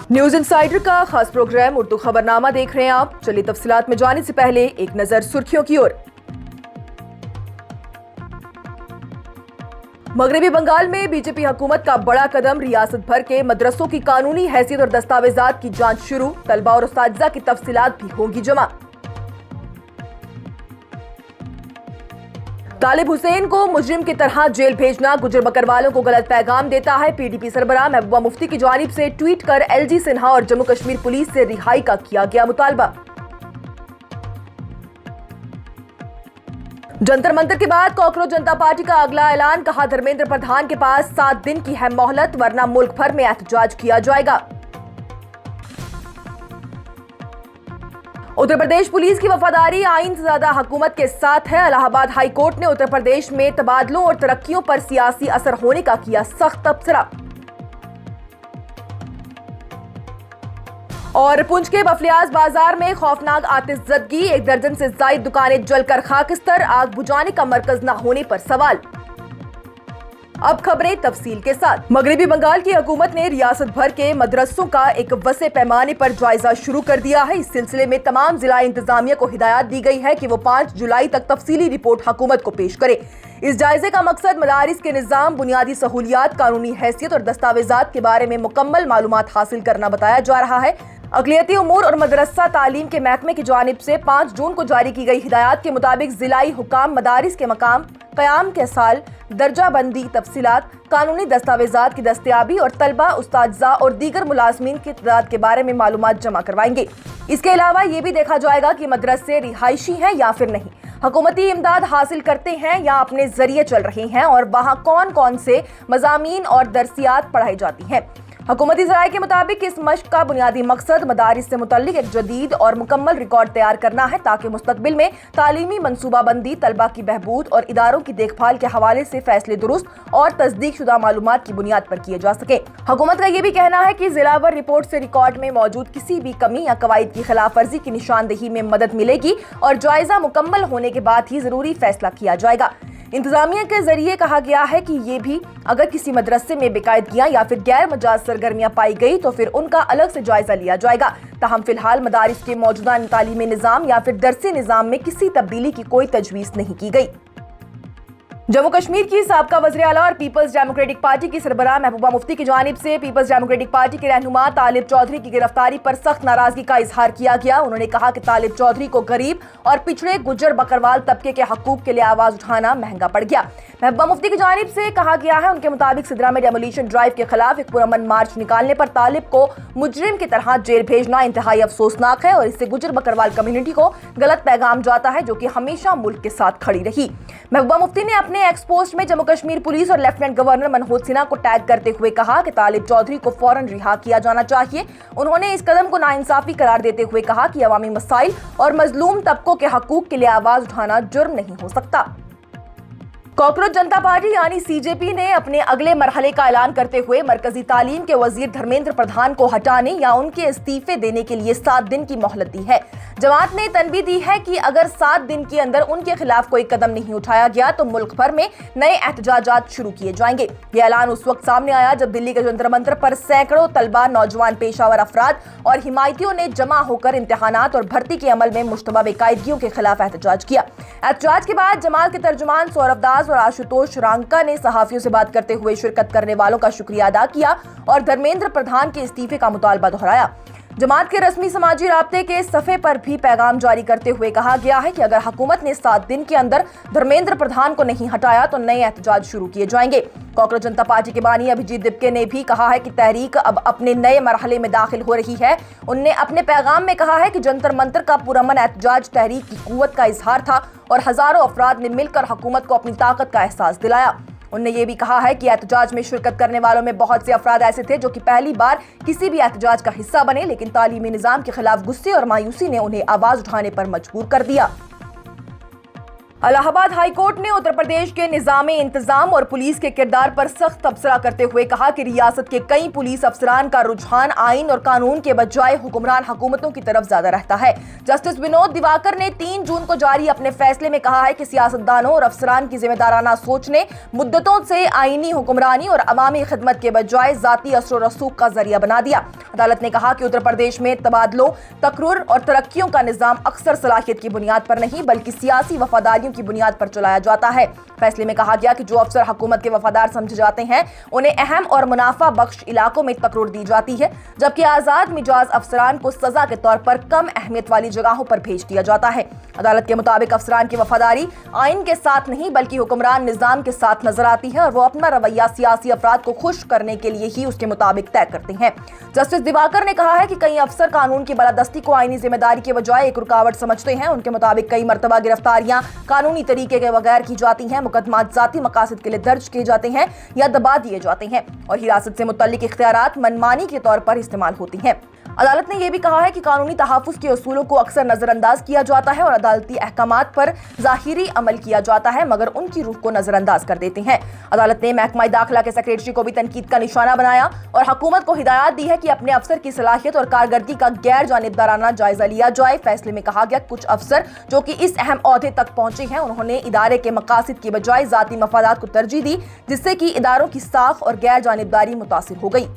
News insider का खास programme Urdu खबरनामा देख रहे हैं आप। चलिए तफसीलात में जाने से पहले एक नजर सुर्खियों की ओर। मगरबी बंगाल में बीजेपी हुकूमत का बड़ा कदम, रियासत भर के मदरसों की कानूनी हैसियत और दस्तावेजात की जांच शुरू, तलबा और उस्तादिजा की तफसीलात भी होगी जमा। तालिब हुसैन को मुजरिम की तरह जेल भेजना गुजर बकरवालों को गलत पैगाम देता है। पीडीपी सरबराह महबूबा मुफ्ती की जानिब से ट्वीट कर एलजी सिन्हा और जम्मू कश्मीर पुलिस से रिहाई का किया गया मुतालबा। जंतर मंतर के बाद कॉकरोच जनता पार्टी का अगला ऐलान, कहा धर्मेंद्र प्रधान के पास 7 दिन की है मोहलत, वरना मुल्क भर में एहतजाज किया जाएगा। उत्तर प्रदेश पुलिस की वफादारी आईन से ज्यादा हुकूमत के साथ है। इलाहाबाद हाई कोर्ट ने उत्तर प्रदेश में तबादलों और तरक्कियों पर सियासी असर होने का किया सख्त तबसरा। और पुंछ के बफलियाज बाजार में खौफनाक आतिशज़दगी, 1 दर्जन से ज्यादा दुकानें जलकर खाकिस्तर, आग बुझाने का मरकज न होने पर सवाल। अब खबरें तफसील के साथ। मगरबी बंगाल की हुकूमत ने रियासत भर के मदरसों का एक वसे पैमाने पर जायजा शुरू कर दिया है। इस सिलसिले में तमाम जिला इंतजामिया को हिदायत दी गई है कि वो 5 जुलाई तक तफसीली रिपोर्ट हुकूमत को पेश करे। इस जायजे का मकसद मदारिस के निज़ाम, बुनियादी सहूलियात, कानूनी हैसियत और दस्तावेजात के बारे में मुकम्मल मालूमात हासिल करना बताया जा रहा है। अक़लियती उमूर और मदरसा तालीम के महकमे की जानिब से 5 जून को जारी की गई हिदायत के मुताबिक जिलाई हुकाम मदारिस के मकाम क़याम के साल, दर्जा बंदी तफसीलात, कानूनी दस्तावेजात की दस्तयाबी और तलबा, उस्तादिजा और दीगर मुलाजमीन की तादाद के बारे में मालूमात जमा करवाएंगे। इसके अलावा ये भी देखा जाएगा कि मदरसे रिहायशी हैं या फिर नहीं, हुकूमती इमदाद हासिल करते हैं या अपने जरिए चल रहे हैं, और वहाँ कौन कौन से मज़ामीन और दरसियात पढ़ाई जाती हैं। हुकूमती ज़राए के मुताबिक इस मश्क का बुनियादी मकसद मदारिस से मुतल्लिक एक जदीद और मुकम्मल रिकॉर्ड तैयार करना है, ताकि मुस्तकबिल में तालीमी मनसूबाबंदी, तलबा की बहबूद और इदारों की देखभाल के हवाले से फैसले दुरुस्त और तस्दीक शुदा मालूमात की बुनियाद पर किए जा सके। हुकूमत का ये भी कहना है कि जिलावर रिपोर्ट से रिकॉर्ड में मौजूद किसी भी कमी या कवायद की खिलाफ वर्जी की निशानदेही में मदद मिलेगी और जायजा मुकम्मल होने के बाद ही जरूरी फैसला किया जाएगा। इंतजामिया के जरिए कहा गया है कि ये भी अगर किसी मदरसे में बेकायदगियां या फिर गैर मजाज सरगर्मियां पाई गई तो फिर उनका अलग से जायजा लिया जाएगा। ताहम फिलहाल मदारिस के मौजूदा तालीमी निज़ाम या फिर दरसी निज़ाम में किसी तब्दीली की कोई तजवीज़ नहीं की गई। जम्मू कश्मीर की साबका वज़ीर आला और पीपल्स डेमोक्रेटिक पार्टी की सरबराह महबूबा मुफ्ती की जानिब से पीपल्स डेमोक्रेटिक पार्टी के रहनुमा तालिब चौधरी की गिरफ्तारी पर सख्त नाराजगी का इजहार किया गया। उन्होंने कहा कि तालिब चौधरी को गरीब और पिछड़े गुज्जर बकरवाल तबके के हकूक के लिए आवाज उठाना महंगा पड़ गया। महबूबा मुफ्ती की जानिब से कहा गया है, उनके मुताबिक सिदरा में डेमोलिशन ड्राइव के खिलाफ एक पुरअमन मार्च निकालने पर तालिब को मुजरिम की तरह जेल भेजना इंतहाई अफसोसनाक है और इससे गुज्जर बकरवाल कम्युनिटी को गलत पैगाम जाता है, जो कि हमेशा मुल्क के साथ खड़ी रही। महबूबा मुफ्ती ने अपने एक्स पोस्ट में जम्मू कश्मीर पुलिस और लेफ्टिनेंट गवर्नर मनोज सिन्हा को टैग करते हुए कहा कि तालिब चौधरी को फौरन रिहा किया जाना चाहिए। उन्होंने इस कदम को नाइंसाफी करार देते हुए कहा कि अवामी मसाइल और मजलूम तबकों के हकूक के लिए आवाज उठाना जुर्म नहीं हो सकता। कॉकरोच जनता पार्टी यानी सीजेपी ने अपने अगले मरहले का ऐलान करते हुए मरकजी तालीम के वजीर धर्मेंद्र प्रधान को हटाने या उनके इस्तीफे देने के लिए 7 दिन की मोहलत दी है। जमात ने तनबीह दी है कि अगर 7 दिन के अंदर उनके खिलाफ कोई कदम नहीं उठाया गया तो मुल्क भर में नए एहतजाजात शुरू किए जाएंगे। ये ऐलान उस वक्त सामने आया जब दिल्ली के जंतर मंतर पर सैकड़ों तलबा, नौजवान, पेशावर अफराद और हिमायतियों ने जमा होकर इम्तिहानात और भर्ती के अमल में मुश्तबा बेकायदगियों के खिलाफ एहतजाज किया। एहतजाज के बाद जमात के तर्जुमान सौरभ दास और आशुतोष रांका ने सहाफियों से बात करते हुए शिरकत करने वालों का शुक्रिया अदा किया और धर्मेंद्र प्रधान के इस्तीफे का मुतालबा दोहराया। जमात के रस्मी समाजी राब्ते के सफ़े पर भी पैगाम जारी करते हुए कहा गया है कि अगर हुकूमत ने 7 दिन के अंदर धर्मेंद्र प्रधान को नहीं हटाया तो नए एहतजाज शुरू किए जाएंगे। कॉकरोच जनता पार्टी के बानी अभिजीत दिपके ने भी कहा है कि तहरीक अब अपने नए मरहले में दाखिल हो रही है। उनने अपने पैगाम में कहा है कि जंतर मंतर का पुरअमन एहतजाज तहरीक की कुव्वत का इजहार था और हजारों अफराद ने मिलकर हुकूमत को अपनी ताकत का एहसास दिलाया। उन्होंने ये भी कहा है कि एहतजाज में शिरकत करने वालों में बहुत से अफराद ऐसे थे जो कि पहली बार किसी भी एहतजाज का हिस्सा बने, लेकिन तालीमी निज़ाम के खिलाफ गुस्से और मायूसी ने उन्हें आवाज उठाने पर मजबूर कर दिया। इलाहाबाद हाई कोर्ट ने उत्तर प्रदेश के निजाम इंतजाम और पुलिस के किरदार पर सख्त तबसरा करते हुए कहा कि रियासत के कई पुलिस अफसरान का रुझान आइन और कानून के बजाय हुक्मरान हुकूमतों की तरफ ज्यादा रहता है। जस्टिस विनोद दिवाकर ने 3 जून को जारी अपने फैसले में कहा है कि सियासतदानों और अफसरान की जिम्मेदाराना सोच ने मुद्दतों से आईनी हुक्मरानी और अवामी खिदमत के बजाय जाती असर रसूख का जरिया बना दिया। अदालत ने कहा कि उत्तर प्रदेश में तबादलों, तकरूर और तरक्कियों का निजाम अक्सर सलाहियत की बुनियाद पर नहीं बल्कि सियासी वफादारियों की बुनियाद पर चलाया जाता है। फैसले में कहा गया कि जो अफसर हुकूमत के वफादार समझे जाते हैं उन्हें अहम और मुनाफा बख्श इलाकों में तकरूर दी जाती है, जबकि आजाद मिजाज अफसरान को सजा के तौर पर कम अहमियत वाली जगहों पर भेज दिया जाता है। अदालत के मुताबिक अफसरान की वफादारी आइन के साथ नहीं बल्कि हुक्मरान निजाम के साथ नजर आती है और वो अपना रवैया सियासी अफराद को खुश करने के लिए ही उसके मुताबिक तय करते हैं। जस्टिस दिवाकर ने कहा है कि कई अफसर कानून की बालादस्ती को आईनी जिम्मेदारी के बजाय एक रुकावट समझते हैं। उनके मुताबिक कई मर्तबा गिरफ्तारियां कानूनी तरीके के बगैर की जाती हैं, मुकदमा जाती मकासद के लिए दर्ज किए जाते हैं या दबा दिए जाते हैं और हिरासत से मुतल्लिक इख्तियारात मनमानी के तौर पर इस्तेमाल होती हैं। अदालत ने यह भी कहा है कि कानूनी तहफ़्फ़ुज़ के उसूलों को अक्सर नजरअंदाज किया जाता है और अदालती अहकामात पर ज़ाहिरी अमल किया जाता है मगर उनकी रूह को नजरअंदाज कर देते हैं। अदालत ने महकमा दाखिला के सेक्रेटरी को भी तनकीद का निशाना बनाया और हुकूमत को हिदायत दी है कि अपने अफसर की सलाहियत और कारकर्दगी का गैर जानिबदाराना जायजा लिया जाए। फैसले में कहा गया कुछ अफसर जो कि इस अहम ओहदे तक पहुंचे हैं उन्होंने इदारे के मकासद की बजाय जाती मफादात को तरजीह दी, जिससे कि इदारों की साख और गैर जानिबदारी मुतासिर हो गई।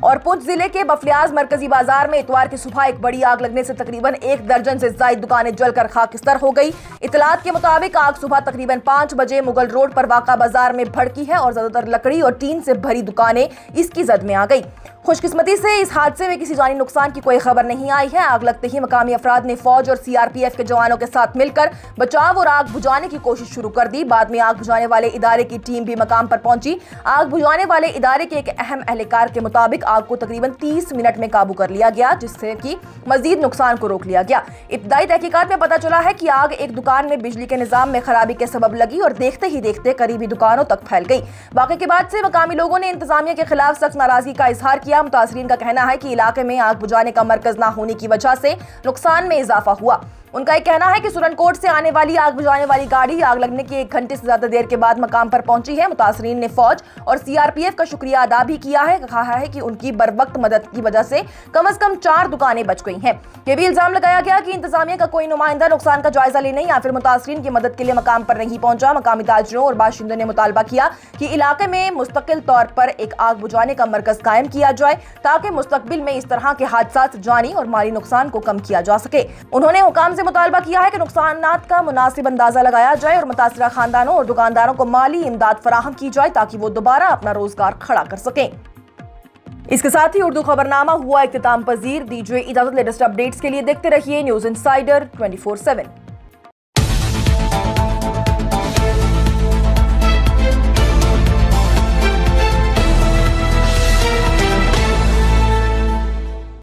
और पुंछ जिले के बफलियाज मरकजी बाजार में इतवार की सुबह एक बड़ी आग लगने से तकरीबन 1 दर्जन से ज्यादा दुकानें जलकर खाकिस्तर हो गई। इतलात के मुताबिक आग सुबह तकरीबन 5 बजे मुगल रोड पर वाक़ा बाजार में भड़की है और ज्यादातर लकड़ी और टीन से भरी दुकानें इसकी जद में आ गई। खुशकिस्मती से इस हादसे में किसी जानी नुकसान की कोई खबर नहीं आई है। आग लगते ही मकामी अफराद ने फौज और CRPF के जवानों के साथ मिलकर बचाव और आग बुझाने की कोशिश शुरू कर दी। बाद में आग बुझाने वाले इदारे की टीम भी मकाम पर पहुंची। आग बुझाने वाले इदारे के एक अहम एहलकार के मुताबिक आग को तकरीबन 30 मिनट में काबू कर लिया गया, जिससे कि मजीद नुकसान को रोक लिया गया। इब्तदाई तहकीकात में पता चला है कि आग एक दुकान में बिजली के निजाम में खराबी के सबब लगी और देखते ही देखते करीबी दुकानों तक फैल गई। वाक़े के बाद से मकामी लोगों ने इंतजामिया के खिलाफ सख्त नाराजगी का इजहार किया। मुतासरीन का कहना है कि इलाके में आग बुझाने का मरकज न होने की वजह से नुकसान में इजाफा हुआ। उनका एक कहना है कि सुरनकोट से आने वाली आग बुझाने वाली गाड़ी आग लगने के 1 घंटे से ज्यादा देर के बाद मकाम पर पहुंची है। मुतासरीन ने फौज और CRPF का शुक्रिया अदा भी किया है। कहा है कि उनकी बरवक्त मदद की वजह से कम 4 दुकानें बच गई हैं। यह भी इल्जाम लगाया गया कि इंतजामिया का कोई नुमाइंदा नुकसान का जायजा लेने या फिर मुतासरीन की मदद के लिए मकाम पर नहीं पहुंचा। मकामी ताजिरों और बाशिंदों ने मुतालबा किया कि इलाके में मुस्तकिल तौर पर एक आग बुझाने का मरकज कायम किया जाए ताकि मुस्तकबिल में इस तरह के हादसात जानी और माली नुकसान को कम किया जा सके। उन्होंने हुकाम से मुतालबा किया है कि नुकसानात का मुनासिब अंदाजा लगाया जाए और मुतासिरा खानदानों और दुकानदारों को माली इमदाद फराहम की जाए ताकि वो दोबारा अपना रोजगार खड़ा कर सकें। इसके साथ ही उर्दू खबरनामा हुआ इख्तिताम पजीर। दीजिए इजाजत। लेटेस्ट अपडेट्स के लिए देखते रहिए न्यूज़ इंसाइडर 24/7।